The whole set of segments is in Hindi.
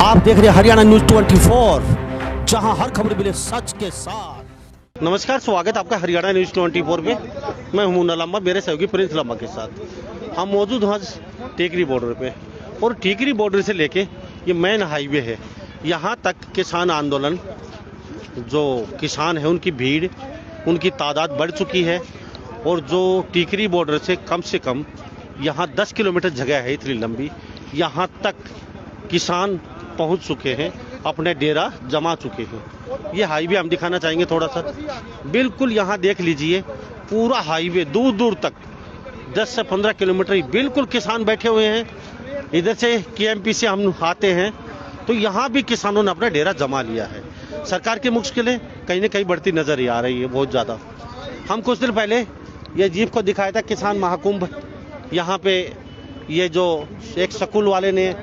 आप देख रहे हैं हरियाणा न्यूज 24, जहां हर खबर मिले सच के साथ। नमस्कार, स्वागत आपका हरियाणा न्यूज 24 पे। मैं हूं मुन्ना लांबा, मेरे सहयोगी प्रिंस लांबा के साथ। हम मौजूद हैं टेकरी बॉर्डर पे, और टेकरी बॉर्डर से लेके ये मेन हाईवे है, यहाँ तक किसान आंदोलन, जो किसान है उनकी भीड़, उनकी तादाद बढ़ चुकी है। और जो टेकरी बॉर्डर से कम यहाँ 10 किलोमीटर जगह है इतनी लंबी, यहाँ तक किसान पहुंच चुके हैं, अपने डेरा जमा चुके हैं। ये हाईवे हम दिखाना चाहेंगे थोड़ा सा। बिल्कुल यहाँ देख लीजिए, पूरा हाईवे दूर दूर तक 10 से 15 किलोमीटर बिल्कुल किसान बैठे हुए हैं। इधर से केएमपी से हम आते हैं तो यहाँ भी किसानों ने अपना डेरा जमा लिया है। सरकार की मुश्किलें कहीं ना कहीं बढ़ती नजर ही आ रही है, बहुत ज़्यादा। हम कुछ दिन पहले ये जीप को दिखाया था, किसान महाकुंभ। यहाँ पे ये जो एक स्कूल वाले ने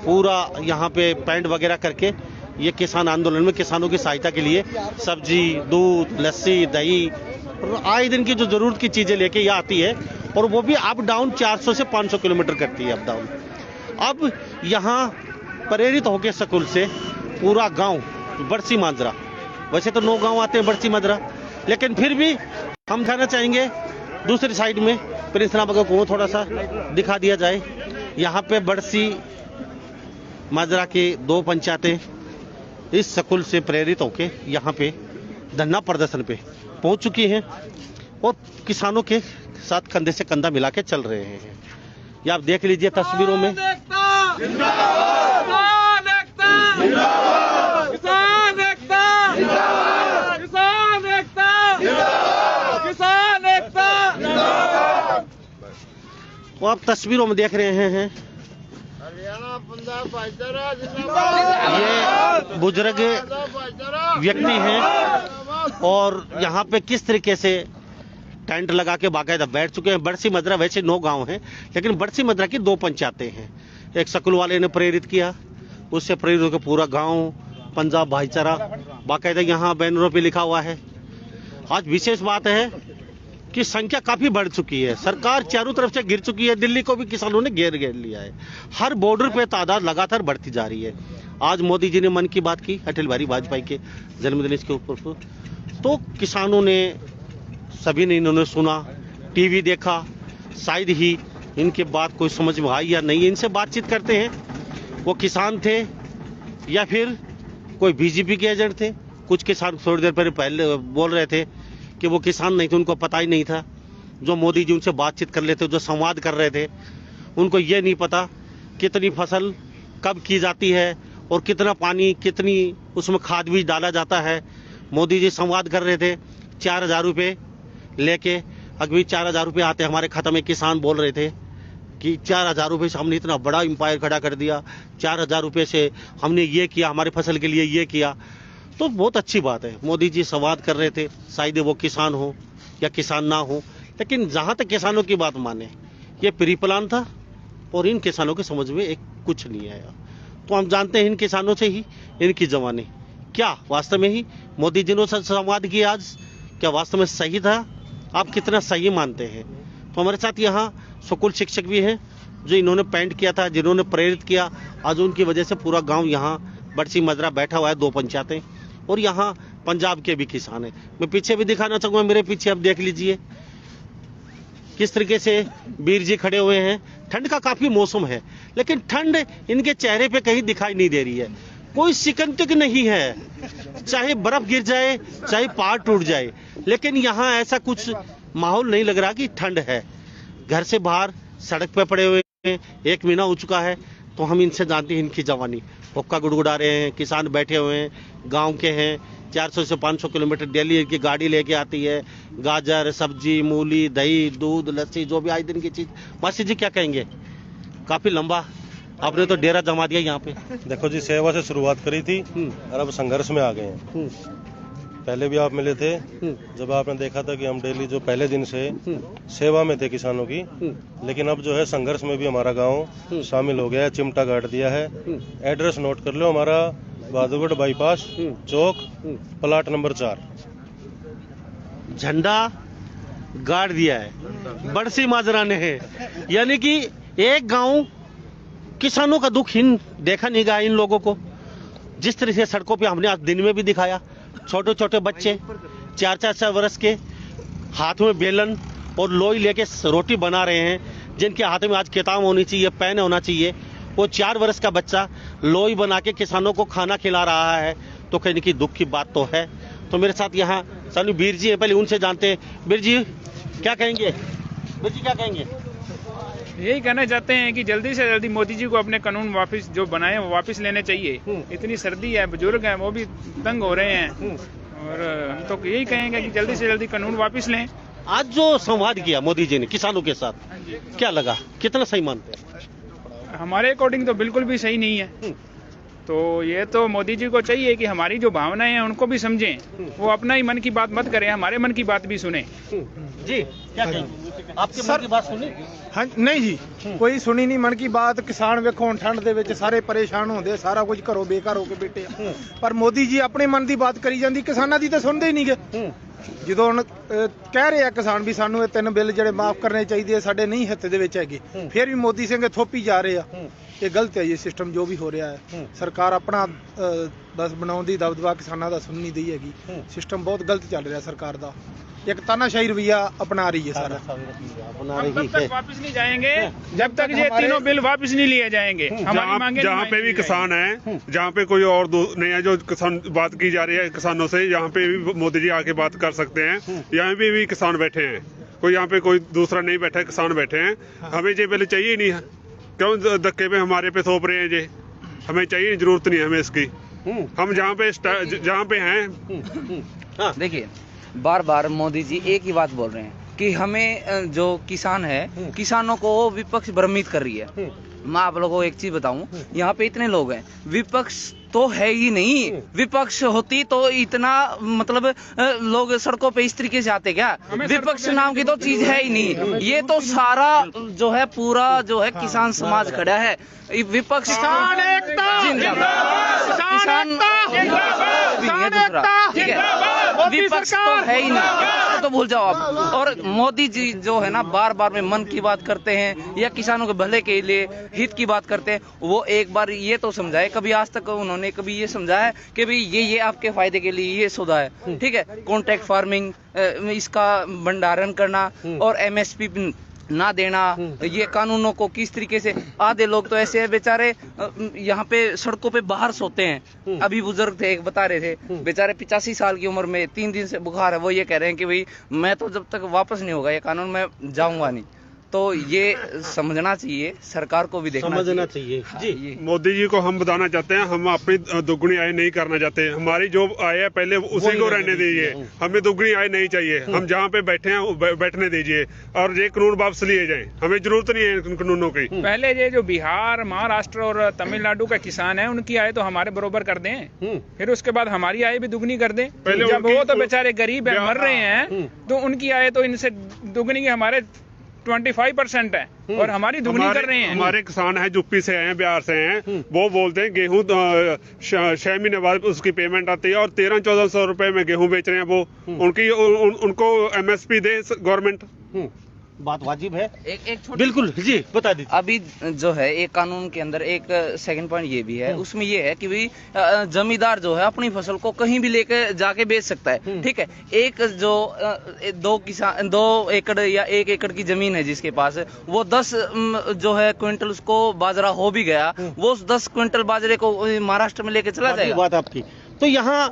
पूरा यहाँ पे पेंट वगैरह करके ये किसान आंदोलन में किसानों की सहायता के लिए सब्जी, दूध, लस्सी, दही और आए दिन की जो ज़रूरत की चीज़ें लेके ये आती है। और वो भी अप डाउन 400 से 500 किलोमीटर करती है अप डाउन। अब यहाँ प्रेरित होकर स्कूल से पूरा गांव बरसी माजरा, वैसे तो 9 गांव आते हैं बरसी माजरा, लेकिन फिर भी हम जाना चाहेंगे दूसरी साइड में। प्रिंस लांबा को थोड़ा सा दिखा दिया जाए। यहाँ पे बरसी माजरा के 2 पंचायतें इस स्कूल से प्रेरित होकर यहाँ पे धरना प्रदर्शन पे पहुँच चुकी हैं और किसानों के साथ कंधे से कंधा मिला के चल रहे हैं। ये आप देख लीजिए तस्वीरों में। वो आप तस्वीरों में देख रहे हैं, ये बुजुर्ग व्यक्ति हैं और यहाँ पे किस तरीके से टेंट लगा के बाकायदा बैठ चुके हैं। बरसी मदरा वैसे 9 गांव हैं, लेकिन बरसी मदरा की 2 पंचायतें हैं। एक स्कूल वाले ने प्रेरित किया, उससे प्रेरित होकर पूरा गांव पंजाब भाईचारा बाकायदा यहाँ बैनरों पे लिखा हुआ है। आज विशेष बात है कि संख्या काफी बढ़ चुकी है, सरकार चारों तरफ से घिर चुकी है, दिल्ली को भी किसानों ने घेर लिया है। हर बॉर्डर पे तादाद लगातार बढ़ती जा रही है। आज मोदी जी ने मन की बात की, अटल बिहारी वाजपेयी के जन्मदिन के ऊपर, तो किसानों ने, सभी ने इन्होंने सुना, टीवी देखा, शायद ही इनके बात कोई समझ में आई या नहीं। इनसे बातचीत करते हैं, वो किसान थे या फिर कोई बीजेपी के एजेंट थे। कुछ किसान थोड़ी देर पहले बोल रहे थे कि वो किसान नहीं थे, उनको पता ही नहीं था। जो मोदी जी उनसे बातचीत कर लेते, जो संवाद कर रहे थे, उनको ये नहीं पता कितनी फसल कब की जाती है और कितना पानी, कितनी उसमें खाद बीज डाला जाता है। मोदी जी संवाद कर रहे थे 4,000 रुपये लेके। अभी 4,000 रुपये आते हमारे खाता में। किसान बोल रहे थे कि 4,000 रुपये से हमने इतना बड़ा एम्पायर खड़ा कर दिया, 4,000 रुपये से हमने ये किया, हमारी फसल के लिए ये किया। तो बहुत अच्छी बात है, मोदी जी संवाद कर रहे थे, शायद वो किसान हो या किसान ना हो, लेकिन जहाँ तक किसानों की बात माने, ये प्री प्लान था और इन किसानों के समझ में एक कुछ नहीं आया। तो हम जानते हैं इन किसानों से ही इनकी जवानी क्या वास्तव में ही मोदी जी ने संवाद किया आज, क्या वास्तव में सही था? आप कितना सही मानते हैं? तो हमारे साथ यहाँ स्कूल शिक्षक भी हैं जो इन्होंने पेंट किया था, जिन्होंने प्रेरित किया। आज उनकी वजह से पूरा गाँव यहाँ बरसी मजरा बैठा हुआ है, 2 पंचायतें, और यहाँ पंजाब के भी किसान हैं। मैं पीछे भी दिखाना चाहूँगा, मेरे पीछे आप देख लीजिए किस तरीके से वीर जी खड़े हुए हैं। ठंड का काफ़ी मौसम है, लेकिन ठंड इनके चेहरे पे कहीं दिखाई नहीं दे रही है। कोई सिकंतिक नहीं है, चाहे बर्फ गिर जाए, चाहे पहाड़ टूट जाए, लेकिन यहाँ ऐसा कुछ माहौल नहीं लग रहा कि ठंड है। घर से बाहर सड़क पे पड़े हुए हैं, 1 महीना हो चुका है। तो हम इनसे जानते हैं इनकी जवानी। हुक्का गुड़गुड़ा रहे हैं, किसान बैठे हुए हैं, गांव के हैं। 400 से 500 किलोमीटर डेली की गाड़ी लेके आती है, गाजर, सब्जी, मूली, दही, दूध, लस्सी, जो भी आए दिन की चीज़। मासी जी क्या कहेंगे? काफ़ी लंबा आपने तो डेरा जमा दिया यहाँ पे। देखो जी, सेवा से शुरुआत करी थी और अब संघर्ष में आ गए हैं। पहले भी आप मिले थे जब आपने देखा था कि हम डेली जो पहले दिन से सेवा में थे किसानों की, लेकिन अब जो है संघर्ष में भी हमारा गांव शामिल हो गया है, चिमटा गाड़ दिया है। एड्रेस नोट कर लो, हमारा बहादुरगढ़ बाईपास चौक, प्लाट नंबर 4। झंडा गाड़ दिया है बरसी माजरा ने है, यानी कि एक गांव किसानों का दुख देखा नहीं गया इन लोगों को। जिस तरह से सड़कों पे हमने आज दिन में भी दिखाया, छोटे छोटे बच्चे 4-4 वर्ष के हाथ में बेलन और लोई लेके रोटी बना रहे हैं, जिनके हाथ में आज किताब होनी चाहिए, पेन होना चाहिए। वो 4 वर्ष का बच्चा लोई बना के किसानों को खाना खिला रहा है, तो कहीं की दुख की बात तो है। तो मेरे साथ यहाँ सानू बीर जी है, पहले उनसे जानते हैं। बीर जी क्या कहेंगे? बीर जी क्या कहेंगे? यही कहना चाहते हैं कि जल्दी से जल्दी मोदी जी को अपने कानून वापस जो बनाए वो वापस लेने चाहिए। इतनी सर्दी है, बुजुर्ग हैं, वो भी तंग हो रहे हैं, और हम तो यही कहेंगे कि जल्दी से जल्दी कानून वापस लें। आज जो संवाद किया मोदी जी ने किसानों के साथ, क्या लगा, कितना सही मानते हैं? हमारे अकॉर्डिंग तो बिल्कुल भी सही नहीं है। तो ये तो मोदी जी को चाहिए कि हमारी जो भावनाएं हैं उनको भी समझें, वो अपना ही मन की बात मत करें, हमारे मन की बात भी सुने। जी क्या कहेंगे? आपके मन की बात सुनी? हाँ नहीं जी, कोई सुनी नहीं मन की बात। किसान वेखो हुण ठंड दे विच सारे परेशान होंदे, सारा कुछ घरों बेकार होके बैठे आ। पर मोदी जी अपने मन की बात करी जांदी, किसानां दी तो सुनदे ही नहीं गे। ਜਦੋਂ ਹੁਣ ਕਹਿ ਰਹੇ ਆ ਕਿਸਾਨ ਵੀ ਸਾਨੂੰ ਇਹ 3 ਬਿੱਲ ਜਿਹੜੇ ਮਾਫ ਕਰਨੇ ਚਾਹੀਦੇ ਆ, ਸਾਡੇ ਨਹੀਂ ਹਿੱਤ ਦੇ ਵਿੱਚ ਹੈਗੇ, ਫਿਰ ਵੀ ਮੋਦੀ ਸਿੰਘ ਥੋਪੀ ਜਾ ਰਹੇ ਆ। ਇਹ ਗਲਤ ਹੈ, ਇਹ ਸਿਸਟਮ ਜੋ ਵੀ ਹੋ ਰਿਹਾ ਹੈ। ਸਰਕਾਰ ਆਪਣਾ ਬਸ ਬਣਾਉਣ ਦੀ ਦਬਦਬਾ ਕਿਸਾਨਾਂ ਦਾ ਸੁਣ ਨਹੀਂ ਰਹੀ ਹੈਗੀ। ਸਿਸਟਮ ਬਹੁਤ ਗਲਤ ਚੱਲ ਰਿਹਾ ਸਰਕਾਰ ਦਾ, एक तानाशाही रवैया अपना रही है सारा। हम तब तक वापस नहीं जाएंगे जब तक ये तीनों बिल वापस नहीं लिए जाएंगे। हमारी मांगे जहाँ पे भी किसान है, जहाँ पे कोई और नहीं है जो किसान बात की जा रही है किसानों से, यहाँ पे भी मोदी जी आके बात कर सकते हैं। यहाँ पे भी किसान बैठे हैं, कोई यहाँ पे कोई दूसरा नहीं बैठा है, किसान बैठे हैं। हमें ये बिल चाहिए ही नहीं है, क्यों धक्के पे हमारे पे थोप रहे हैं? ये हमें चाहिए, जरूरत नहीं है हमें इसकी। हम जहाँ पे हैं। देखिए, बार बार मोदी जी एक ही बात बोल रहे हैं कि हमें जो किसान है, किसानों को विपक्ष भ्रमित कर रही है। मैं आप लोगों को एक चीज बताऊं, यहाँ पे इतने लोग हैं, विपक्ष तो है ही नहीं। विपक्ष होती तो इतना मतलब लोग सड़कों पे इस तरीके से आते क्या? विपक्ष नाम की तो चीज है ही नहीं। ये तो सारा जो है पूरा जो है किसान समाज खड़ा है। विपक्ष किसान ठीक है, विपक्ष तो है ही नहीं, तो भूल जाओ आप। और मोदी जी जो है ना बार बार में मन की बात करते हैं या किसानों के भले के लिए हित की बात करते हैं। वो एक बार ये तो समझाए, कभी आज तक उन्होंने कभी ये समझाया कि भाई ये आपके फायदे के लिए ये सौदा है, ठीक है। कॉन्ट्रैक्ट फार्मिंग, इसका भंडारण करना और MSP ना देना, ये कानूनों को किस तरीके से, आधे लोग तो ऐसे हैं बेचारे यहाँ पे सड़कों पे बाहर सोते हैं। अभी बुजुर्ग थे, एक बता रहे थे बेचारे 85 साल की उम्र में 3 दिन से बुखार है, वो ये कह रहे हैं कि भाई मैं तो जब तक वापस नहीं होगा ये कानून मैं जाऊंगा नहीं। तो ये समझना चाहिए, सरकार को भी देखना चाहिए। जी मोदी जी को हम बताना चाहते हैं, हम अपनी दुगनी आय नहीं करना चाहते। हमारी जो आय है पहले उसी को रहने दीजिए, हमें दुगनी आय नहीं चाहिए। हम जहाँ पे बैठे हैं बैठने दीजिए, और ये कानून वापस लिए जाए, हमें जरूरत नहीं है इन कानूनों की। पहले ये जो बिहार, महाराष्ट्र और तमिलनाडु का किसान है, उनकी आय तो हमारे बराबर कर दें, फिर उसके बाद हमारी आय भी दुगनी कर दें। जब वो तो बेचारे गरीब है, मर रहे हैं, तो उनकी आय तो इनसे दुगनी की हमारे 25% है और हमारी दुगनी कर रहे हैं। हमारे किसान हैं, यूपी से हैं, बिहार से हैं, वो बोलते हैं गेहूं 6 महीने बाद उसकी पेमेंट आती है और 1300-1400 रुपए में गेहूं बेच रहे हैं। वो उनको MSP दे गवर्नमेंट। बात वाजिब है, एक बिल्कुल जी बता दीजिए। अभी जो है एक कानून के अंदर एक सेकंड पॉइंट ये भी है, उसमें ये है कि भाई जमींदार जो है अपनी फसल को कहीं भी लेके जाके बेच सकता है, ठीक है। एक जो 2 एकड़ या 1 एकड़ की जमीन है जिसके पास, वो 10 जो है क्विंटल उसको बाजरा हो भी गया, वो 10 क्विंटल बाजरे को महाराष्ट्र में लेके चला जाएगा। बात आपकी तो यहाँ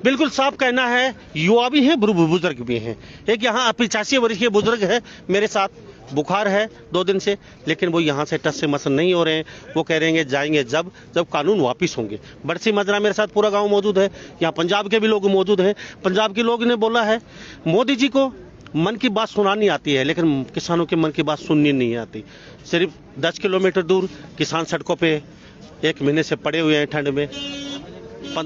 बिल्कुल साफ कहना है, युवा भी हैं, बुजुर्ग भी हैं। एक यहाँ 85 वर्षीय बुजुर्ग है मेरे साथ, बुखार है 2 दिन से, लेकिन वो यहाँ से टस से मसन नहीं हो रहे हैं। वो कह रहे हैं जाएंगे जब कानून वापिस होंगे। बरसी मजरा मेरे साथ पूरा गांव मौजूद है, यहाँ पंजाब के भी लोग मौजूद हैं। पंजाब के लोग ने बोला है मोदी जी को मन की बात सुनानी आती है, लेकिन किसानों के मन की बात सुननी नहीं आती। सिर्फ 10 किलोमीटर दूर किसान सड़कों पे 1 महीने से पड़े हुए हैं ठंड में।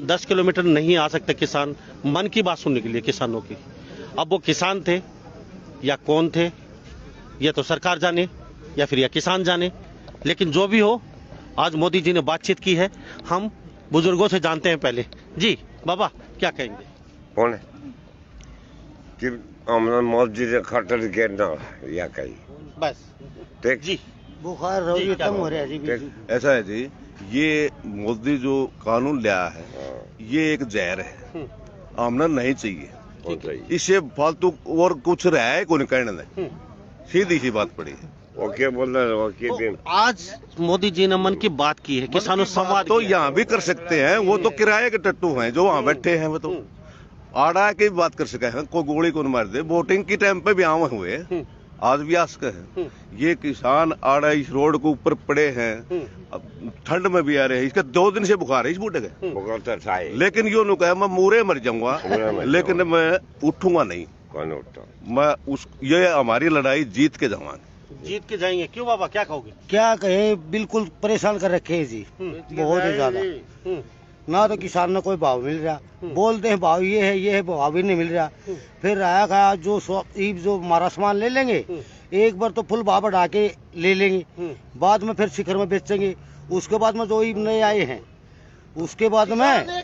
10 किलोमीटर नहीं आ सकते किसान मन की बात सुनने के लिए किसानों की। अब वो किसान थे या कौन थे, ये तो सरकार जाने या फिर या किसान जाने, लेकिन जो भी हो आज मोदी जी ने बातचीत की है। हम बुजुर्गों से जानते हैं पहले। जी बाबा क्या कहेंगे? कौन है कि मोदी जी खातर के ना या कहीं बस ठीक जी बुखार रोगी कम हो रहा है जी। ऐसा है जी, ये मोदी जो कानून लाया है ये एक जहर है, आमना नहीं चाहिए। इससे फालतू और कुछ रहा है कोई कहने नहीं, सीधी सी बात पड़ी है। ओके बोल रहे ओके दिन। आज मोदी जी ने मन की बात की है, किसानों संवाद तो यहाँ भी कर सकते हैं, वो तो किराए के टट्टू हैं जो वहाँ बैठे हैं, वो तो आड़ा की बात कर सके हैं, कोई गोली को मार दे। वोटिंग के टाइम पे भी आए हुए, आज भी आ सके हैं। ये किसान आड़ा इस रोड के ऊपर पड़े हैं, ठंड में भी आ रहे हैं, इसका 2 दिन से बुखार है इस बूढ़े का। लेकिन यो नु कहे मैं मूरे मर जाऊंगा, लेकिन मैं उठूंगा नहीं। कौन उठता? मैं ये हमारी लड़ाई जीत के जाऊंगा। जीत के जाएंगे। क्यों बाबा, क्या कहोगे? क्या कहे, बिल्कुल परेशान कर रखे है जी, बहुत ही ज्यादा। ना तो किसान ने कोई भाव मिल रहा, बोलते हैं भाव ये है भाव भी नहीं मिल रहा। फिर आया खाया जो हमारा सामान ले लेंगे, एक बार तो फुल भाव बढ़ा के ले लेंगे, बाद में फिर शिखर में बेचेंगे। उसके बाद में जो ईब नए आए हैं, उसके बाद में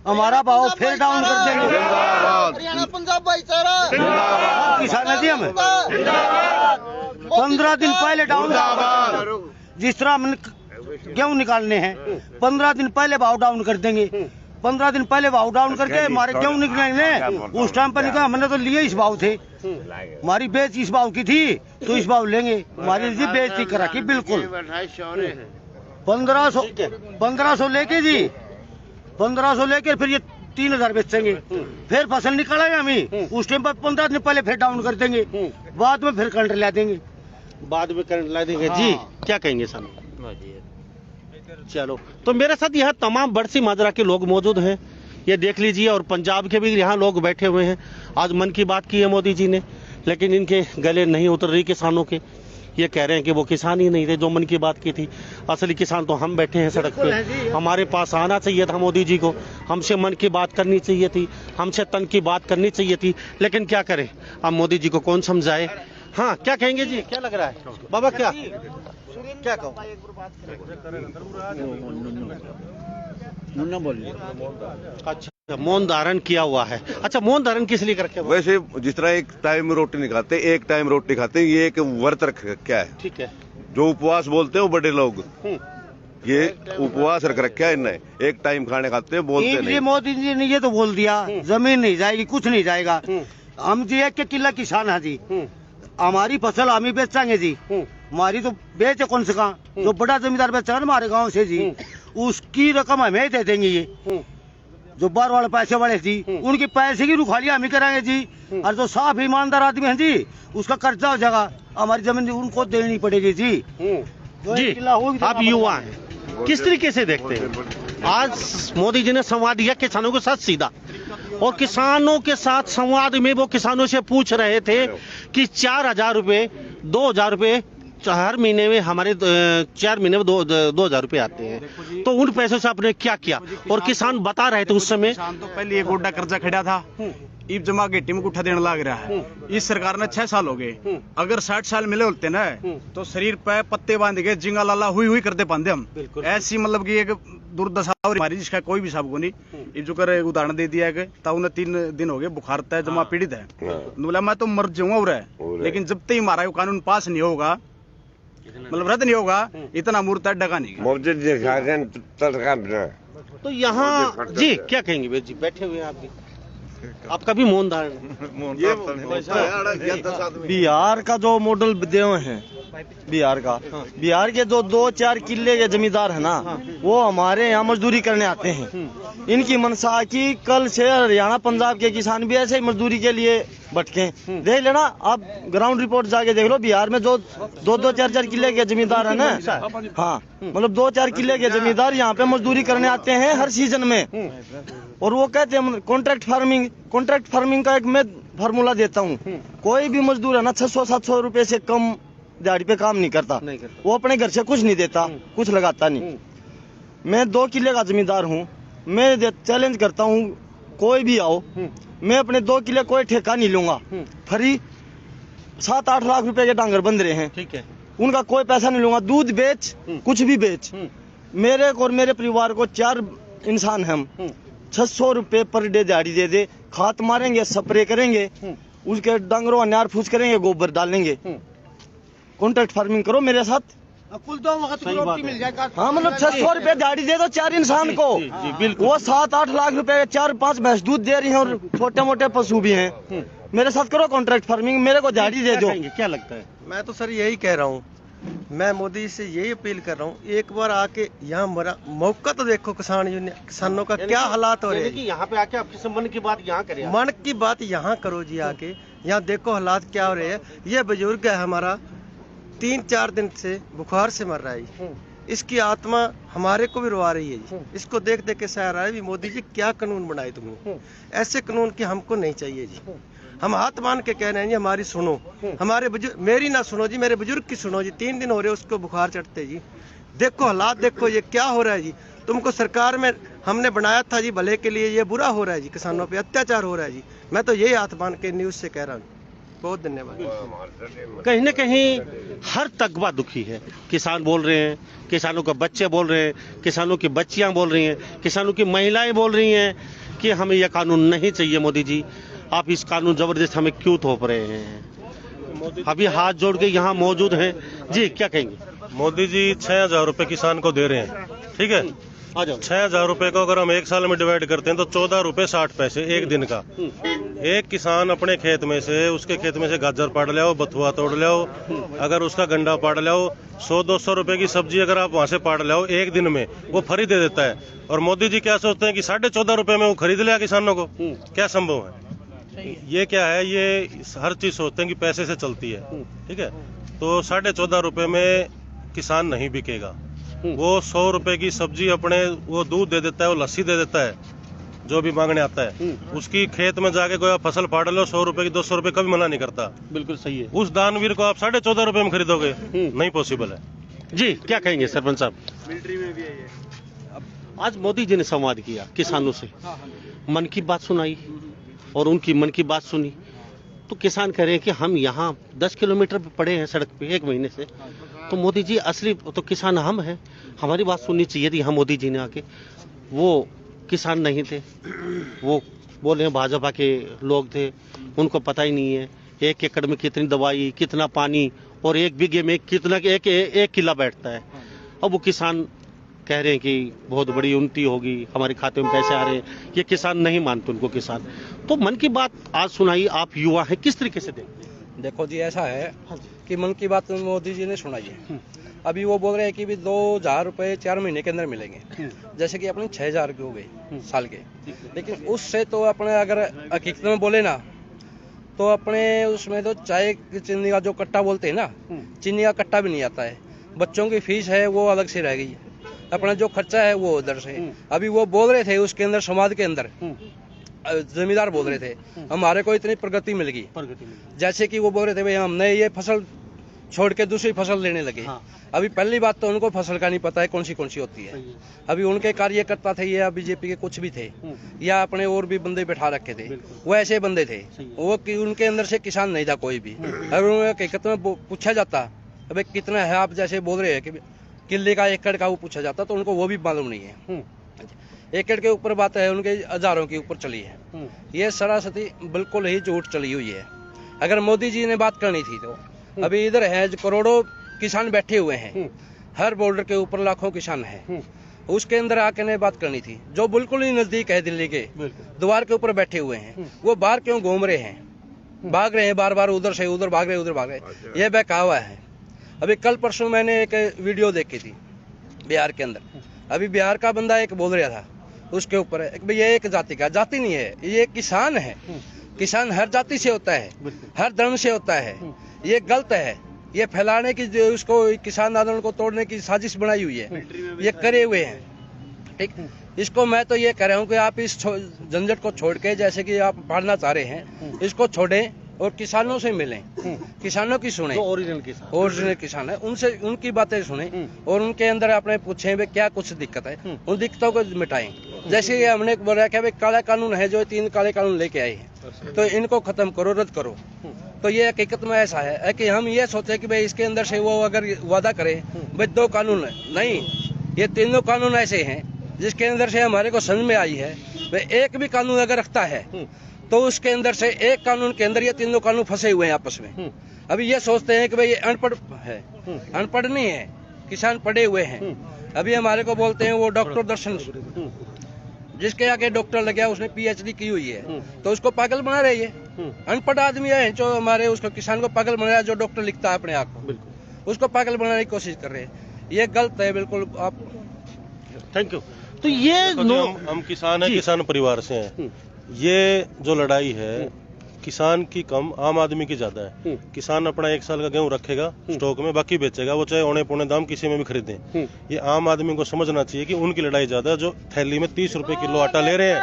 हमारा भाव फिर डाउन कर देंगे। हरियाणा पंजाब भाईचारा किसान जी हमें 15 दिन पहले डाउन, जिस तरह हमने गेहूं निकालने हैं 15 दिन पहले भाव डाउन कर देंगे। 15 दिन पहले भाव डाउन करके हमारे गेहूं निकलेंगे, उस टाइम पर निकला हमने तो लिए इस भाव थे, हमारी बेच इस भाव की थी तो इस भाव लेंगे, हमारी बेइज्जती करा की बिल्कुल। 1500 लेके जी, 1500 लेके फिर ये 3000 बेचेंगे, फिर फसल निकालेंगे हमें, उस टाइम पर 15 दिन पहले फिर डाउन कर देंगे, बाद में फिर करंट ला देंगे। बाद में करंट ला देंगे। जी क्या कहेंगे सर? चलो, तो मेरे साथ यहाँ तमाम बड़सी माजरा के लोग मौजूद हैं, ये देख लीजिए, और पंजाब के भी यहाँ लोग बैठे हुए हैं। आज मन की बात की है मोदी जी ने, लेकिन इनके गले नहीं उतर रही किसानों के। ये कह रहे हैं कि वो किसान ही नहीं थे जो मन की बात की थी, असली किसान तो हम बैठे हैं सड़क पे। हमारे पास आना चाहिए था मोदी जी को, हमसे मन की बात करनी चाहिए थी, हमसे तन की बात करनी चाहिए थी, लेकिन क्या करें, अब मोदी जी को कौन समझाए। हाँ, क्या कहेंगे जी, क्या लग रहा है बाबा, क्या कहो? अच्छा, मौन धारण किया हुआ है। अच्छा, मौन धारण किस लिए करके? वैसे जिस तरह एक टाइम रोटी नहीं खाते, एक टाइम रोटी खाते हैं, ये एक व्रत रख क्या है, ठीक है, जो उपवास बोलते हैं वो बड़े लोग, ये उपवास रख रखा है इनने, एक टाइम खाने खाते हैं, बोलते नहीं। मोदी जी ने ये तो बोल दिया जमीन नहीं जाएगी, कुछ नहीं जाएगा। हम जी 1 किला किसान है जी, हमारी फसल हम ही बेचेंगे जी, हमारी तो बेचे कौन से कहा, जो बड़ा जमींदार बेचेगा ना हमारे गांव से जी, उसकी रकम हमें दे देंगे। ये जो बाहर वाले पैसे वाले जी, उनकी पैसे की रुखालियां हम ही कराएंगे जी, और जो साफ ईमानदार आदमी है जी, उसका कर्जा हो जाएगा, हमारी जमीन उनको देनी पड़ेगी जी। आप युवा हैं, किस तरीके से देखते हैं? आज मोदी जी ने संवाद दिया किसानों के साथ सीधा, और किसानों के साथ संवाद में वो किसानों से पूछ रहे थे कि 4000 रुपये, 2000 रुपये हर महीने में, हमारे 4 महीने में 2000 रुपये आते हैं, तो उन पैसों से आपने क्या किया? और किसान बता रहे थे उस समय, तो पहले एक गोड्डा कर्जा खड़ा था, ईब जमा के टीम को उठा देने लग रहा है। इस सरकार ने 6 साल हो गए, अगर 60 साल मिले होते ना तो शरीर पे पत्ते बांध के जिंगा लाला हुई करते पाते हम। ऐसी मतलब की एक दुर्दशा हमारी, जिसका कोई भी साहब को नहीं। जो कर उदाहरण दे दिया है, उन्हें 3 दिन हो गए बुखार तय जमा पीड़ित है, बोला मैं तो मर जाऊंगा, लेकिन जब तक हमारा कानून पास नहीं होगा, मतलब रद्द नहीं होगा, इतना मूर्त डगा नहीं। तो यहाँ जी क्या कहेंगे बेट जी, बैठे हुए हैं आप भी, आपका भी मौन धारण। बिहार का जो मॉडल दिए हैं, बिहार का, बिहार के जो 2-4 किले के जमींदार है ना, वो हमारे यहाँ मजदूरी करने आते हैं। इनकी मनसा की कल से हरियाणा पंजाब के किसान भी ऐसे ही मजदूरी के लिए भटके। देख लेना आप, ग्राउंड रिपोर्ट जाके देख लो, बिहार में जो 2-4 किले के जमींदार है ना, हाँ मतलब 2-4 किले के जमींदार यहाँ पे मजदूरी करने आते हैं हर सीजन में, और वो कहते हैं कॉन्ट्रैक्ट फार्मिंग का एक मैं फार्मूला देता हूँ, कोई भी मजदूर है ना 600-700 रुपए से कम दिहाड़ी पे काम नहीं करता, वो अपने घर से कुछ नहीं देता, कुछ लगाता नहीं। मैं 2 किले का जमींदार हूँ, मैं चैलेंज करता हूँ, कोई भी आओ, मैं अपने 2 किले कोई ठेका नहीं लूंगा, फ्री 7-8 लाख रुपए के डांगर बंद रहे हैं, ठीक है, उनका कोई पैसा नहीं लूंगा, दूध बेच, कुछ भी बेच, मेरे और मेरे परिवार को 4 इंसान हम 600 रुपए पर डे दिहाड़ी दे दे, खाद मारेंगे, स्प्रे करेंगे, उसके डांगरों का न्यार फूस करेंगे, गोबर डालेंगे, कॉन्ट्रैक्ट फार्मिंग करो मेरे साथ। कुल 2 वक्त की रोटी मिल जाएगा। हाँ मतलब 600 रुपए दिहाड़ी दे दो 4 इंसान को। बिल्कुल। वो 7-8 लाख रुपए 4-5 भैंस दूध दे रही हैं और छोटे मोटे पशु भी हैं। मेरे साथ करो कॉन्ट्रैक्ट फार्मिंग, मेरे को दिहाड़ी दे दो। क्या लगता है? मैं तो सर यही कह रहा हूँ, मैं मोदी से यही अपील कर रहा हूँ, एक बार आके यहाँ हमारा मौका तो देखो किसान यूनियन, किसानों का क्या हालात हो रहे हैं। यहाँ पे आके आपके मन की बात यहाँ करें। मन की बात यहाँ करो जी, आके यहाँ देखो हालात क्या हो रहे हैं। ये बुजुर्ग है हमारा 3-4 दिन से बुखार से मर रहा है जी। इसकी आत्मा हमारे को भी रुआ रही है जी। इसको देख देख के सह रहा है भी मोदी जी क्या कानून बनाए तुमने, ऐसे कानून की हमको नहीं चाहिए जी। हम हाथ मान के कह रहे हैं जी हमारी सुनो, हमारे बुजुर्ग मेरी ना सुनो जी, मेरे बुजुर्ग की सुनो जी। 3 दिन हो रहे उसको बुखार चढ़ते जी। देखो हालात देखो ये क्या हो रहा है जी। तुमको सरकार में हमने बनाया था जी भले के लिए, ये बुरा हो रहा है जी, किसानों पे अत्याचार हो रहा है जी। मैं तो यही हाथ मान के न्यूज से कह रहा हूँ। बहुत धन्यवाद। कहीं न कहीं हर तबका दुखी है। किसान बोल रहे हैं, किसानों के बच्चे बोल रहे हैं, किसानों की बच्चियां बोल रही हैं, किसानों की महिलाएं बोल रही हैं कि हमें यह कानून नहीं चाहिए। मोदी जी आप इस कानून जबरदस्त हमें क्यों थोप रहे हैं? अभी हाथ जोड़ के यहाँ मौजूद हैं जी, क्या कहेंगे? मोदी जी 6,000 रुपए किसान को दे रहे हैं, ठीक है। 6,000 रुपए को अगर हम 1 साल में डिवाइड करते हैं तो 14 रुपए 60 पैसे एक दिन का। एक किसान अपने खेत में से, उसके खेत में से गाजर पाड़ लाओ, बथुआ तोड़ लाओ, अगर उसका गंडा पाड़ लाओ, 100-200 रुपए की सब्जी अगर आप वहां से पाड़ लाओ एक दिन में, वो फ्री दे देता है। और मोदी जी क्या सोचते हैं कि 14.5 रुपए में वो खरीद लिया किसानों को। क्या संभव है? ये क्या है, ये हर चीज सोचते हैं कि पैसे से चलती है, ठीक है। तो 14.5 रुपए में किसान नहीं बिकेगा। वो 100 रुपए की सब्जी अपने वो दूध दे देता है, वो लस्सी दे देता है, जो भी मांगने आता है। उसकी खेत में जाके कोई आप फसल फाड़ लो 100 रुपए की 200 रुपए कभी मना नहीं करता। बिल्कुल सही है। उस दानवीर को आप 14.5 रुपए में खरीदोगे? नहीं पॉसिबल है जी। क्या कहेंगे सरपंच साहब? मिलिट्री में भी है ये। आज मोदी जी ने संवाद किया किसानों से, मन की बात सुनाई और उनकी मन की बात सुनी। तो किसान कह रहे हैं कि हम यहाँ 10 किलोमीटर पे पड़े हैं सड़क पे 1 महीने से। तो मोदी जी असली तो किसान हम हैं, हमारी बात सुननी चाहिए थी। यहाँ मोदी जी ने आके, वो किसान नहीं थे, वो बोले भाजपा के लोग थे, उनको पता ही नहीं है 1 एकड़ में कितनी दवाई, कितना पानी और 1 बीघे में कितना एक किला बैठता है। अब वो किसान कह रहे हैं कि बहुत बड़ी उन्नति होगी, हमारे खाते में पैसे आ रहे हैं। ये किसान नहीं मानते उनको किसान। तो मन की बात आज सुनाई, आप युवा हैं, किस तरीके से देखते हैं? देखो जी, ऐसा है कि मन की बात मोदी जी ने सुनाई है। अभी वो बोल रहे हैं कि भी 2,000 रुपए 4 महीने के अंदर मिलेंगे, जैसे कि अपने 6,000 के हो गए साल के। लेकिन उससे तो अपने अगर हकीकत में बोले ना, तो अपने उसमें तो चाय चीनी का जो कट्टा बोलते हैं ना, चीनी का कट्टा भी नहीं आता है। बच्चों की फीस है वो अलग से रह गई है, अपना जो खर्चा है वो उधर से। अभी वो बोल रहे थे उसके अंदर, समाज के अंदर जमींदार बोल रहे थे हमारे को इतनी प्रगति मिल गई, जैसे कि वो बोल रहे थे भाई हमने ये फसल छोड़ के दूसरी फसल लेने लगे। अभी पहली बात तो उनको फसल का नहीं पता है कौन सी होती है। अभी उनके कार्यकर्ता थे या बीजेपी के कुछ भी थे या अपने और भी बंदे बैठा रखे थे, वो ऐसे बंदे थे वो कि उनके अंदर से किसान नहीं था कोई भी। अगर उन्हें हकीकत में पूछा जाता अभी कितना है, आप जैसे बोल रहे हैं कि किले का एकड़ का वो पूछा जाता तो उनको वो भी मालूम नहीं है। एकड़ के ऊपर बात है, उनके हजारों के ऊपर चली है। ये सरासती बिल्कुल ही झूठ चली हुई है। अगर मोदी जी ने बात करनी थी तो अभी इधर है करोड़ों किसान बैठे हुए हैं, हर बॉर्डर के ऊपर लाखों किसान हैं, उसके अंदर आके ने बात करनी थी। जो बिल्कुल ही नजदीक है दिल्ली के द्वार के ऊपर बैठे हुए हैं, वो बाहर क्यों घूम रहे हैं, भाग रहे हैं बार बार, उधर से उधर भाग रहे, उधर भाग रहे। यह बहकावा है। अभी कल परसों मैंने एक वीडियो देखी थी बिहार के अंदर। अभी बिहार का बंदा एक बोल रहा था उसके ऊपर ये एक जाति का, जाति नहीं है, ये किसान है। किसान हर जाति से होता है, हर धर्म से होता है। ये गलत है, ये फैलाने की जो उसको किसान आंदोलन को तोड़ने की साजिश बनाई हुई है, ये करे हुए हैं। ठीक, इसको मैं तो ये कह रहा हूँ कि आप इस झंझट को छोड़ के, जैसे कि आप पढ़ना चाह रहे हैं, इसको छोड़ें और किसानों से मिलें, किसानों की सुने, ओरिजिनल किसान है उनसे, उनकी बातें सुने और उनके अंदर अपने पूछें वे क्या कुछ दिक्कत है, उन दिक्कतों को मिटाएं। जैसे ये हमने बोला कि काला कानून है, जो 3 काले कानून लेके आए हैं, तो इनको खत्म करो, रद्द करो। तो ये हकीकत में ऐसा है कि हम ये सोचे कि भाई इसके अंदर से वो अगर वादा करे भाई 2 कानून है, नहीं, ये 3 कानून ऐसे हैं जिसके अंदर से हमारे को समझ में आई है भाई एक भी कानून अगर रखता है तो उसके अंदर से एक कानून के अंदर ये 3 कानून फंसे हुए हैं आपस में। अभी ये सोचते हैं कि भाई ये अनपढ़ है, अनपढ़ नहीं है, किसान पढ़े हुए हैं। अभी हमारे को बोलते हैं वो डॉक्टर दर्शन, जिसके आगे डॉक्टर लग गया उसने पीएचडी की हुई है, तो उसको पागल बना रहे ये अनपढ़ आदमी है जो हमारे उसको किसान को पागल बना रहा है, जो डॉक्टर लिखता है अपने आप को, उसको पागल बनाने की कोशिश कर रहे हैं। ये गलत है बिल्कुल। आप थैंक यू। तो ये हम किसान हैं, किसान परिवार से हैं। ये जो लड़ाई है किसान की कम आम आदमी की ज्यादा है। किसान अपना 1 साल का गेहूं रखेगा स्टॉक में, बाकी बेचेगा, वो चाहे औने पौने दाम किसी में भी खरीदें। ये आम आदमी को समझना चाहिए कि उनकी लड़ाई ज्यादा है। जो थैली में 30 रुपए किलो आटा ले रहे हैं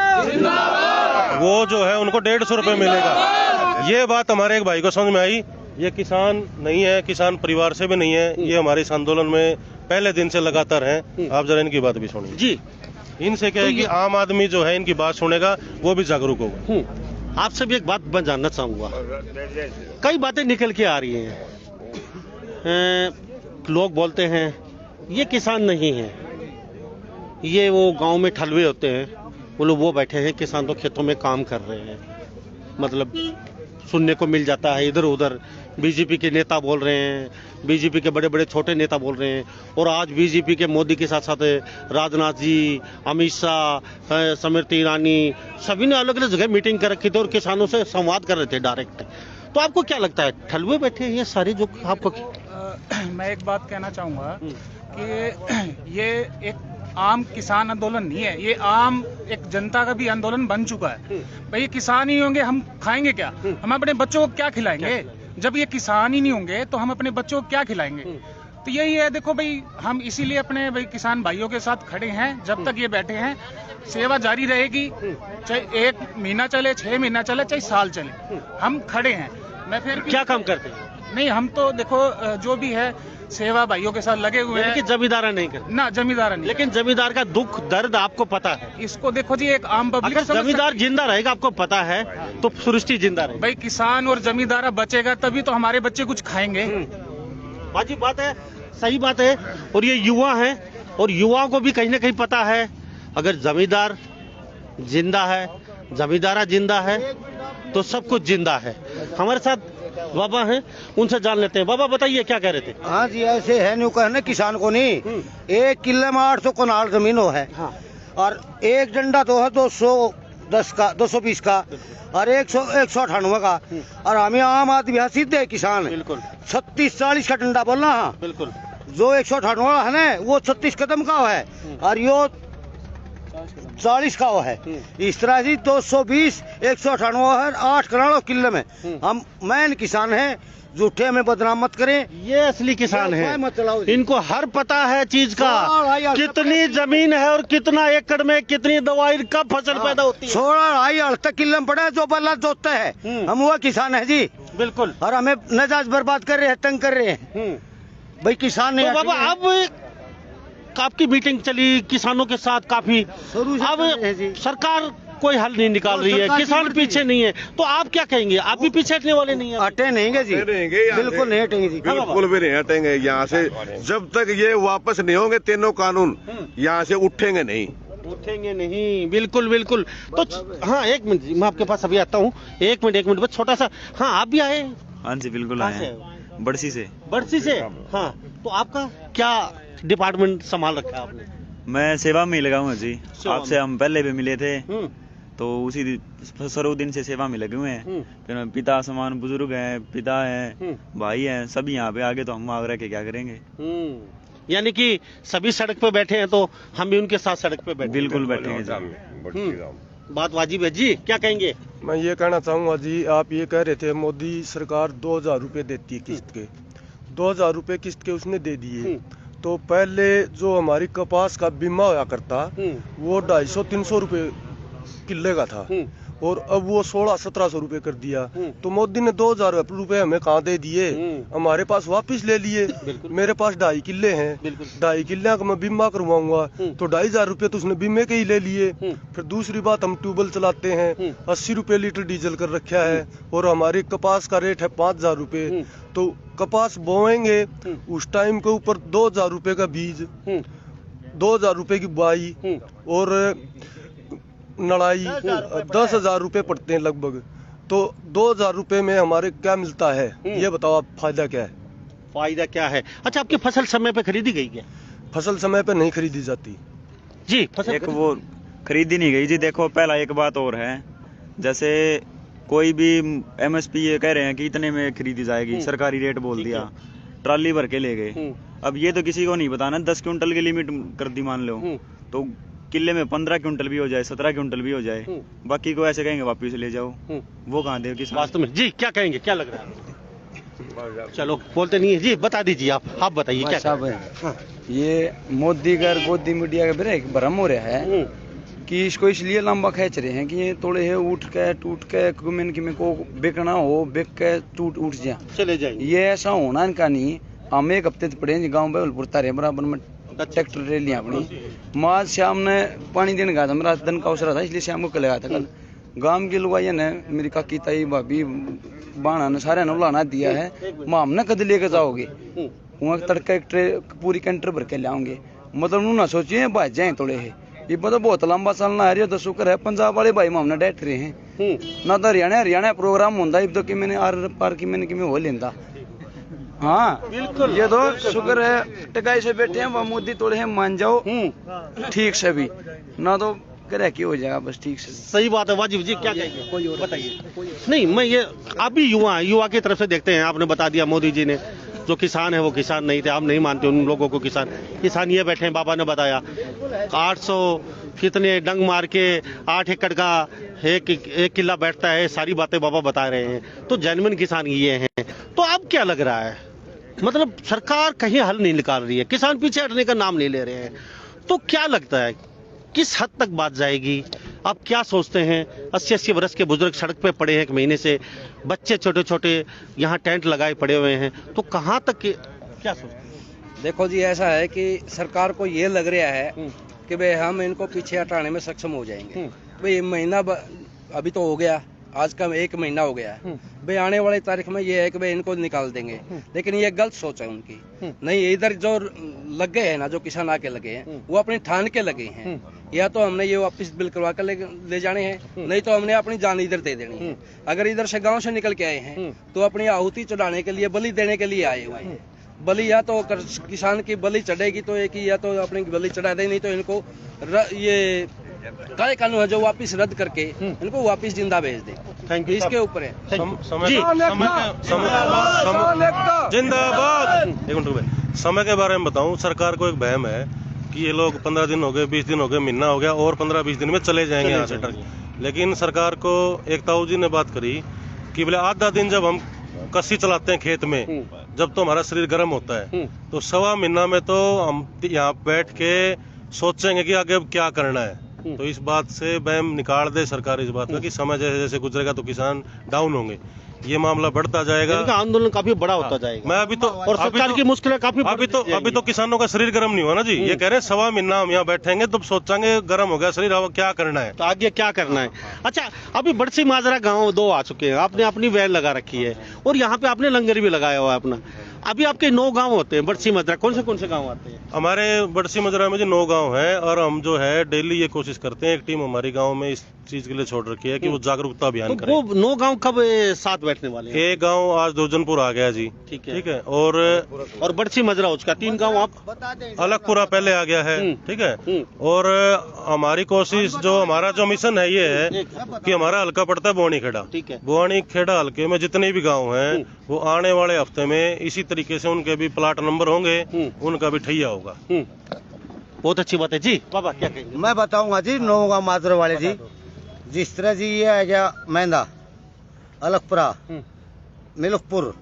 वो जो है उनको 150 रुपए मिलेगा। ये बात हमारे एक भाई को समझ में आई। ये किसान नहीं है, किसान परिवार से भी नहीं है, ये हमारे इस आंदोलन में पहले दिन से लगातार हैं। आप जरा इनकी बात भी सुनिए जी। इनसे क्या है कि आम आदमी जो है इनकी बात सुनेगा, वो भी जागरूक होगा। आपसे भी एक बात मैं जानना चाहूंगा, कई बातें निकल के आ रही हैं। लोग बोलते हैं ये किसान नहीं है, ये वो गांव में ठलवे होते हैं, वो लोग वो बैठे हैं, किसान तो खेतों में काम कर रहे हैं। मतलब सुनने को मिल जाता है इधर उधर। बीजेपी के नेता बोल रहे हैं, बीजेपी के बड़े बड़े छोटे नेता बोल रहे हैं, और आज बीजेपी के मोदी के साथ साथ राजनाथ जी, अमित शाह, स्मृति ईरानी, सभी ने अलग अलग जगह मीटिंग कर रखी थी और किसानों से संवाद कर रहे थे डायरेक्ट। तो आपको क्या लगता है ठलुए बैठे हैं ये सारे जो आपको? मैं एक बात कहना चाहूँगा कि ये एक आम किसान आंदोलन नहीं है, ये आम एक जनता का भी आंदोलन बन चुका है। भाई किसान ही होंगे हम खाएंगे क्या, हम अपने बच्चों को क्या खिलाएंगे? जब ये किसान ही नहीं होंगे तो हम अपने बच्चों को क्या खिलाएंगे? तो यही है, देखो भाई हम इसीलिए अपने भाई किसान भाइयों के साथ खड़े हैं। जब तक ये बैठे हैं सेवा जारी रहेगी, चाहे 1 महीना चले, 6 महीना चले, चाहे साल चले, हम खड़े हैं। मैं फिर क्या काम करते हैं? नहीं, हम तो देखो जो भी है सेवा भाइयों के साथ लगे हुए हैं। जमींदारा नहीं करते ना, जमींदारा नहीं। लेकिन जमींदार का दुख दर्द आपको पता है। इसको देखो जी, एक आम पब्लिक अगर जमींदार जिंदा रहेगा आपको पता है तो सृष्टि जिंदा रहेगी। भाई किसान और जमींदारा बचेगा तभी तो हमारे बच्चे कुछ खाएंगे। बाजी बात है, सही बात है। और ये युवा हैं और युवाओं को भी कहीं ना कहीं पता है अगर जमींदार जिंदा है, जमींदारा जिंदा है तो सब कुछ जिंदा है। हमारे साथ बाबा हैं, उनसे जान लेते हैं। बाबा बताइए क्या कह रहे थे? हाँ जी, ऐसे है न्यू कहने किसान को नहीं, 1 किले में 800 कनाल जमीन हो है। हाँ। और एक डंडा तो है 210 का, 220 का, और 198 का। और हमें आम आदमी है, सीधे किसान है। बिल्कुल 36-40 का डंडा बोलना। हाँ बिल्कुल। जो 198 है ना वो 36 कदम का है और यो 40 का वो है। इस तरह से 220, 198 है, 8 कनाल किले में। हम मैन किसान हैं, झूठे में बदनाम मत करें। ये असली किसान है, इनको हर पता है चीज का, कितनी जमीन है और कितना एकड़ में कितनी दवाई कब फसल पैदा होती है। 16-2.5 किले में पड़ा है, जो बल्ला जोतते हैं हम वो किसान है जी। बिल्कुल। और हमें नजाज बर्बाद कर रहे हैं, तंग कर रहे हैं भाई किसान नहीं। तो बाबा अब आपकी मीटिंग चली किसानों के साथ काफी, अब सरकार कोई हल नहीं निकाल रही है, किसान पीछे नहीं है, तो आप क्या कहेंगे? आप भी पीछे हटने वाले नहीं है? हटे नहीं जी, बिल्कुल नहीं हटेंगे जी, बिल्कुल भी नहीं हटेंगे यहाँ से। जब तक ये वापस नहीं होंगे तीनों कानून, यहाँ से उठेंगे नहीं, उठेंगे नहीं। बिल्कुल बिल्कुल। तो हाँ, 1 मिनट मैं आपके पास अभी आता हूँ। 1 मिनट बस छोटा सा। हाँ आप भी आए? हाँ जी बिल्कुल आए, बड़सी से। बड़सी से? हाँ। तो आपका क्या डिपार्टमेंट संभाल रखा है आपने? मैं सेवा में लगा हूँ जी। आपसे हम पहले भी मिले थे, तो उसी शुरू दिन से सेवा में लगे हुए हैं। फिर पिता समान बुजुर्ग हैं, पिता हैं, भाई हैं, सभी यहाँ पे आगे, तो हम वहाँ रह के क्या करेंगे? यानी कि सभी सड़क पे बैठे हैं तो हम भी उनके साथ सड़क पे बैठे। बिल्कुल बैठेंगे जी। बात वाजिब है जी, क्या कहेंगे? मैं ये कहना चाहूँगा जी, आप ये कह रहे थे मोदी सरकार 2000 रुपए देती है किस्त के, 2000 रुपए किस्त के उसने दे दिए। तो पहले जो हमारी कपास का बीमा होया करता वो 250-300 रुपए किले का था, और अब वो 1600-1700 रुपए कर दिया। तो मोदी ने 2000 रुपए हमें कहाँ दे दिए, हमारे पास वापस ले लिए। मेरे पास 2.5 किले हैं, 2.5 किले का मैं बीमा करवाऊंगा, तो 2500 रुपए तो उसने बीमे के ही ले लिए। फिर दूसरी बात, हम ट्यूबवेल चलाते हैं, 80 रुपए लीटर डीजल कर रखा है, और हमारी कपास का रेट है 5000 रुपए। तो कपास बोएंगे उस टाइम के ऊपर 2000 रुपए का बीज, 2000 रुपए की बुआई और नड़ाई, 10,000 रुपए पड़ते हैं लगभग। तो 2000 रुपए में हमारे क्या मिलता है, ये बताओ आप, फायदा क्या है? फायदा क्या है? अच्छा, आपकी फसल समय पे खरीदी गई क्या? फसल समय पे नहीं खरीदी जाती जी। फसल एक वो खरीदी नहीं गई जी। देखो पहला एक बात और है, जैसे कोई भी MSP ये कह रहे हैं कि इतने में खरीदी जाएगी, सरकारी रेट बोल दिया, ट्राली भर के ले गए। अब ये तो किसी को नहीं बताना, 10 क्विंटल की लिमिट कर दी मान लो, तो किले में 15 क्विंटल भी हो जाए, 17 क्विंटल भी हो जाए, बाकी को ऐसे कहेंगे वापिस ले जाओ, वो कहाँ दे किसान? वास्तव में जी क्या कहेंगे, क्या लग रहा है? चलो बोलते नहीं है जी, बता दीजिए आप बताइए क्या साहब है। ये मोदी का गोदी मीडिया का बेरे एक भ्रम हो रहा है कि इसको इसलिए लंबा खींच रहे हैं कि ये थोड़े है उठ के टूट के को बिकना हो, बिक के टूट उठ जाए, चले जाएंगे। ये ऐसा होना इनका नहीं। हम एक हफ्ते पड़े गाँव बहलपुर तारे बराबर में ट्रैक्टर ले लिया अपनी, माँ शाम ने पानी देने गया था, मेरा दिन का अवसर था इसलिए शाम को कल गया था। कल गांव की लुगाइया ने, मेरी काकी ताई भाभी बाणा ने सारे ने बुलाना दिया है, माँ हमने कद लेके जाओगे, वहाँ तड़का एक ट्रे पूरी कैंटर भर के लाओगे, मतलब ना सोचिए भाज जाए थोड़े है। ये पता बहुत लंबा चलना है, तो शुक्र है पंजाब वाले भाई हमने डैट रहे हैं ना, तो हरियाणा प्रोग्राम होता तो कि मैंने आर पार की मैंने कि मैं हो लेंदा। हाँ बिल्कुल, ये तो शुक्र है टकाई से बैठे हैं, मोदी थोड़े हैं मान जाओ ठीक से भी ना, तो करे की हो जाएगा बस ठीक से। सही बात है। वाजिब जी क्या कहेंगे, कोई और बताइए? नहीं, मैं ये आप भी युवा की तरफ से देखते हैं, आपने बता दिया मोदी जी ने, जो किसान है वो किसान नहीं थे, आप नहीं मानते उन लोगों को किसान ये बैठे हैं, बाबा ने बताया 800 कितने डंग मार के 8 एकड़ का एक किला बैठता है, सारी बातें बाबा बता रहे हैं, तो जेन्युइन किसान ये हैं। तो अब क्या लग रहा है, मतलब सरकार कहीं हल नहीं निकाल रही है, किसान पीछे हटने का नाम नहीं ले रहे हैं, तो क्या लगता है किस हद तक बात जाएगी? आप क्या सोचते हैं? 80-80 वर्ष के बुजुर्ग सड़क पे पड़े हैं एक महीने से, बच्चे छोटे छोटे यहाँ टेंट लगाए पड़े हुए हैं, तो कहाँ तक क्या सोचते हैं? देखो जी, ऐसा है कि सरकार को ये लग रहा है कि भाई हम इनको पीछे हटाने में सक्षम हो जाएंगे। भाई महीना अभी तो हो गया, आज का 1 महीना हो गया है, भाई आने वाली तारीख में ये है कि भाई इनको निकाल देंगे, लेकिन ये गलत सोच है उनकी। नहीं, इधर जो लग गए हैं ना, जो किसान आके लगे हैं, वो अपनी ठान के लगे हैं, या तो हमने ये वापस बिल करवा कर ले जाने हैं, नहीं तो हमने अपनी जान इधर दे देनी है। अगर इधर से गाँव से निकल के आए हैं तो अपनी आहुति चढ़ाने के लिए, बलि देने के लिए आए हुए हैं। बलि या तो किसान की बलि चढ़ेगी तो एक ही, या तो अपनी बलि चढ़ा दे, नहीं तो इनको ये काले कानून है जो वापस रद्द करके इनको वापस जिंदा भेज दे। Thank you. इसके ऊपर है जिंदाबाद। एक मिनट रुपए, समय के बारे में बताऊं, सरकार को एक वहम है कि ये लोग 15 दिन हो गए, 20 दिन हो गए, महीना हो गया और 15-20 दिन में चले जाएंगे यहाँ से। लेकिन सरकार को एक ताऊ जी ने बात करी कि बोले आधा दिन जब हम कस्सी चलाते हैं खेत में, जब तो हमारा शरीर गर्म होता है, तो 1.25 महीना में तो हम यहाँ बैठ के सोचेंगे कि आगे अब क्या करना है। तो इस बात से वहम निकाल दे सरकार इस बात का कि समय जैसे जैसे गुजरेगा तो किसान डाउन होंगे, ये मामला बढ़ता जाएगा, आंदोलन काफी बड़ा होता जाएगा। मैं अभी तो और सरकार की मुश्किलें काफी अभी तो किसानों का शरीर गर्म नहीं हुआ ना जी, ये कह रहे हैं 1.25 महीना हम यहाँ बैठेंगे तो सोचेंगे गर्म हो गया शरीर, अब क्या करना है, तो आगे क्या करना है। अच्छा, अभी बड़सी माजरा गाँव 2 आ चुके हैं, आपने अपनी वैन लगा रखी है और यहाँ पे आपने लंगर भी लगाया हुआ है अपना। अभी आपके 9 गांव होते हैं बड़सी मजरा, कौन से गांव आते हैं? हमारे बड़सी मजरा में जो 9 गांव हैं, और हम जो है डेली ये कोशिश करते हैं, एक टीम हमारी गांव में इस चीज के लिए छोड़ रखी है कि वो जागरूकता अभियान करें। वो 9 गांव कब साथ बैठने वाले हैं? एक गांव आज दुर्जनपुर आ गया जी, ठीक है, और बड़सी मजरा उसका 3 गांव आप अलगपुरा पहले आ गया है, ठीक है। और हमारी कोशिश, जो हमारा जो मिशन है ये है कि हमारा हल्का पड़ता है बुआनी खेड़ा, ठीक है, बुआनी खेड़ा हल्के में जितने भी गाँव हैं वो आने वाले हफ्ते में इसी तरीके से उनके भी प्लाट नंबर होंगे, उनका भी ठैया होगा। बहुत अच्छी बात है जी। बाबा क्या कहेंगे? मैं बताऊंगा जी, 9 गांव माजरा वाले जी, जिस तरह जी ये आ गया मैंदा, अलगपुरा, मिलकपुर,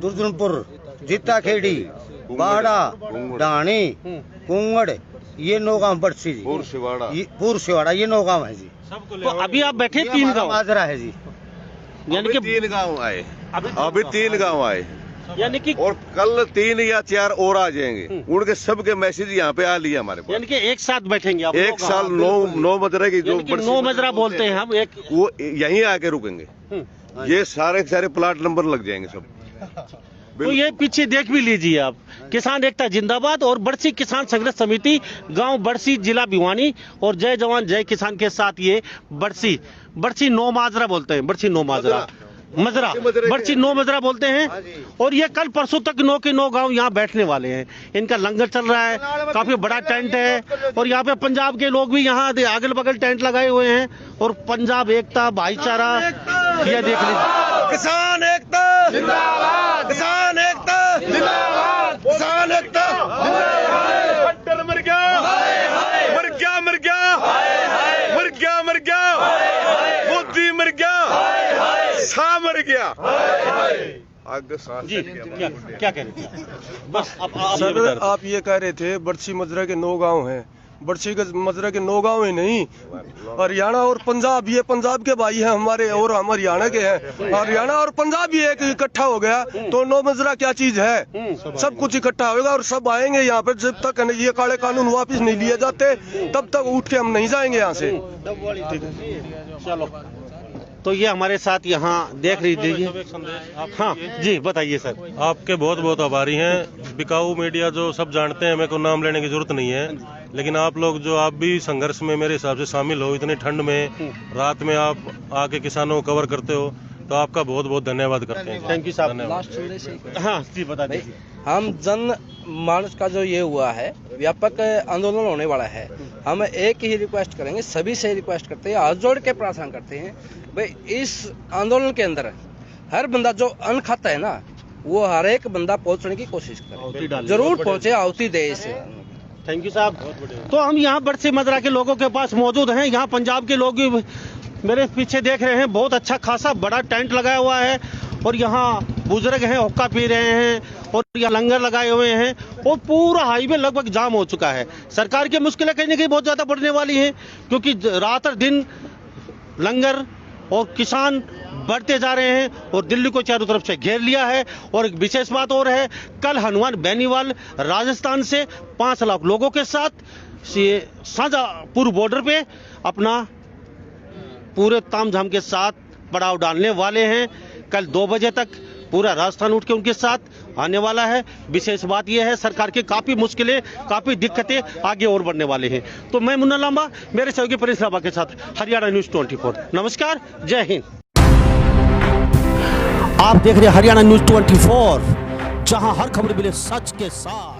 दुर्जनपुर, जीता खेड़ी, बाड़ा, डाणी, कुंगड़, ये 9 गांव बड़सी जी, पूर सिवाड़ा, ये 9 गांव है जी। तो अभी आप बैठे 3 गांव माजरा है जी, यानी कि 3 गांव आए, अभी 3 गांव आए, यानी कि और कल 3 या 4 और आ जाएंगे, उनके सबके मैसेज यहाँ पे आ लिया हमारे पास। यानी कि एक साथ बैठेंगे आप? एक साल 9 मजरा की, जो 9 मजरा बोलते हैं हम, एक वो यहीं आके रुकेंगे, ये सारे प्लाट नंबर लग जाएंगे सब। तो ये पीछे देख भी लीजिए आप, किसान एकता जिंदाबाद और बड़सी किसान संघर्ष समिति गांव बड़सी जिला भिवानी और जय जवान जय किसान के साथ ये बड़सी नो माजरा बोलते हैं, बड़सी नो माजरा मजरा बड़सी नो मजरा बोलते हैं। और ये कल परसों तक 9 के 9 गांव यहाँ बैठने वाले हैं। इनका लंगर चल रहा है, काफी बड़ा टेंट है और यहाँ पे पंजाब के लोग भी यहाँ अगल बगल टेंट लगाए हुए हैं और पंजाब एकता भाईचारा ये देख लीजिए। किसान एकता जिंदाबाद, किसान एकता जिंदाबाद, किसान एकता जिंदाबाद। मर गया मर गया मर गया मर गया मर गया, मोदी मर गया, सा मर गया। जी क्या कह रहे थे? बस सर आप ये कह रहे थे बड़सी मजरा के 9 गांव हैं, बड़सी के मजरा के 9 गांव ही नहीं, हरियाणा और पंजाब, ये पंजाब के भाई हैं हमारे और हम हरियाणा के हैं। हरियाणा और पंजाब भी एक इकट्ठा हो गया तो 9 मजरा क्या चीज है, सब कुछ इकट्ठा होगा और सब आएंगे यहाँ पर। जब तक ये काले कानून वापस नहीं लिए जाते तब तक उठ के हम नहीं जाएंगे यहाँ से। ठीक है, चलो। तो ये हमारे साथ यहाँ देख लीजिए। हाँ जी बताइए सर। आपके बहुत बहुत आभारी हैं। बिकाऊ मीडिया जो सब जानते हैं, मेरे को नाम लेने की जरूरत नहीं है, लेकिन आप लोग जो आप भी संघर्ष में मेरे हिसाब से शामिल हो, इतनी ठंड में रात में आप आके किसानों को कवर करते हो, तो आपका बहुत बहुत धन्यवाद करते हैं। थैंक यू साहब। हाँ जी बता दीजिए। हम जन मानस का जो ये हुआ है व्यापक आंदोलन होने वाला है, हम एक ही रिक्वेस्ट करेंगे, सभी से रिक्वेस्ट करते हैं, हाथ जोड़ के प्रार्थना करते हैं भाई इस आंदोलन के अंदर हर बंदा जो अन्न खाता है ना, वो हर एक बंदा पहुंचने की कोशिश करे, जरूर पहुंचे, आहुति दे इसे। थैंक यू साहब। तो हम यहाँ बड़सी मजरा के लोगों के पास मौजूद हैं। यहाँ पंजाब के लोग भी मेरे पीछे देख रहे हैं, बहुत अच्छा खासा बड़ा टेंट लगाया हुआ है और यहाँ बुजुर्ग हैं, हुक्का पी रहे हैं और यहाँ लंगर लगाए हुए हैं और पूरा हाईवे लगभग जाम हो चुका है। सरकार की मुश्किलें कहीं ना कहीं बहुत ज़्यादा बढ़ने वाली हैं, क्योंकि रात और दिन लंगर और किसान बढ़ते जा रहे हैं और दिल्ली को चारों तरफ से घेर लिया है। और एक विशेष बात और है, कल हनुमान बेनीवाल राजस्थान से 5 लाख लोगों के साथ शाहजहांपुर बॉर्डर पे अपना पूरे तामझाम के साथ पड़ाव डालने वाले हैं। कल 2 बजे तक पूरा राजस्थान उठ के उनके साथ आने वाला है। विशेष बात यह है, सरकार की काफी मुश्किलें, काफी दिक्कतें आगे और बढ़ने वाले हैं। तो मैं मुन्ना लांबा मेरे सहयोगी परेश लांबा के साथ हरियाणा न्यूज 24। नमस्कार, जय हिंद। आप देख रहे हैं हरियाणा न्यूज 24, जहां हर खबर मिले सच के साथ।